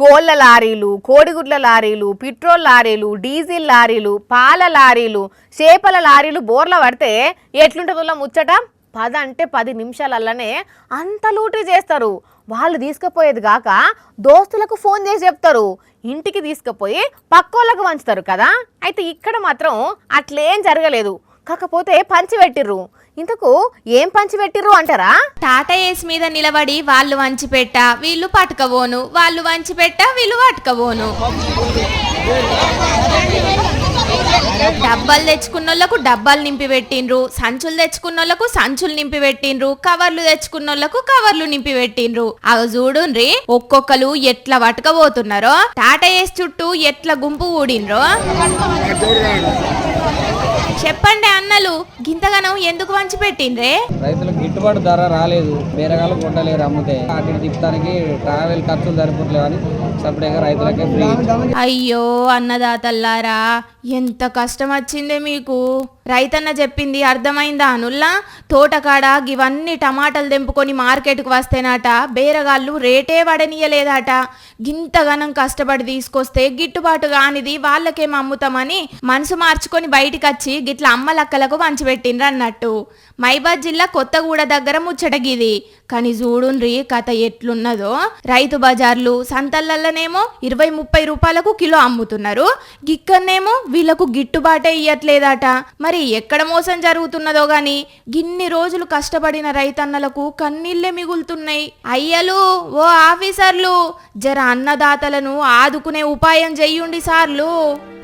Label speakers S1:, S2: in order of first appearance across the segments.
S1: కోళ్ళ లారీలు, కోడిగుడ్ల లారీలు, పెట్రోల్ లారీలు, డీజిల్ లారీలు, పాల లారీలు, చేపల లారీలు బోర్ల పడితే ఎట్లుంటుందో ముచ్చట. 10 అంటే 10 నిమిషాలల్లనే అంత లూటీ చేస్తారు. వాళ్ళు తీసుకుపోయేది కాక దోస్తులకు ఫోన్ చేసి చెప్తారు, ఇంటికి తీసుకుపోయి పక్కోళ్ళకు వంచుతారు కదా. అయితే ఇక్కడ మాత్రం అట్లేం జరగలేదు, కాకపోతే పంచి పెట్టిర్రు. ఇంతకు ఏం పంచి పెట్టిర్రు అంటారా?
S2: టాటా ఏస్ మీద నిలబడి వాళ్ళు వంచిపెట్ట వీళ్ళు పట్టుకబోను, వాళ్ళు వంచిపెట్ట వీళ్ళు పట్టుకబోను. డబ్బాలు తెచ్చుకున్నోళ్లకు డబ్బాలు నింపి పెట్టిండ్రు, సంచులు తెచ్చుకున్నోళ్లకు సంచులు నింపి పెట్టిండ్రు, కవర్లు తెచ్చుకున్నోళ్లకు కవర్లు నింపి పెట్టిండ్రు. అవి చూడుండ్రి ఒక్కొక్కరు ఎట్లా పట్టుకబోతున్నారో, టాటా ఏస్ చుట్టూ ఎట్లా గుంపు కూడిండ్రో. చెప్పండి అన్నలు, గింతగానం ఎందుకు వంచి పెట్టిండ్రే?
S3: రైతులకు గిట్టుబాటు ధర రాలేదు, బేరగాళ్ళు కొండలేరు అమ్ముతే, వాటిని తిప్పడానికి ట్రావెల్ ఖర్చులు సరిపోట్లేవు అని సపరేట్గా రైతులకే ఫ్రీ.
S2: అయ్యో అన్నదాతల్లారా, ఎంత కష్టం వచ్చిందే మీకు. రైతన్న చెప్పింది అర్థమైందా అనుల్లా? తోటకాడ ఇవన్నీ టమాటాలు తెంపుకొని మార్కెట్కు వస్తేనాట బేరగాళ్ళు రేటే పడనీయలేదట. గింతగనం కష్టపడి తీసుకొస్తే గిట్టుబాటు కానిది వాళ్ళకేం అమ్ముతామని మనసు మార్చుకొని బయటికి వచ్చి గిట్ల అమ్మలక్కలకు వంచిపెట్టిండ్రు అన్నట్టు. మైబాద్ జిల్లా కొత్తగూడ దగ్గర ముచ్చటగిది. కానీ చూడుండ్రి కథ ఎట్లున్నదో. రైతు బజార్లు సంతలల్లనేమో 20-30 రూపాయలకు కిలో అమ్ముతున్నారు, గిక్కనేమో వీళ్ళకు గిట్టుబాటే ఇయ్యట్లేదట. మరి ఎక్కడ మోసం జరుగుతున్నదో గాని గిన్ని రోజులు కష్టపడిన రైతన్నలకు కన్నీళ్లే మిగులుతున్నాయి. అయ్యలు, ఓ ఆఫీసర్లు, జర అన్నదాతలను ఆదుకునే ఉపాయం చెయ్యుండి సార్లు.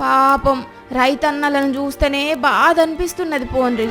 S2: పాపం రైతన్నలను చూస్తేనే బాధ అనిపిస్తున్నది పోన్రి.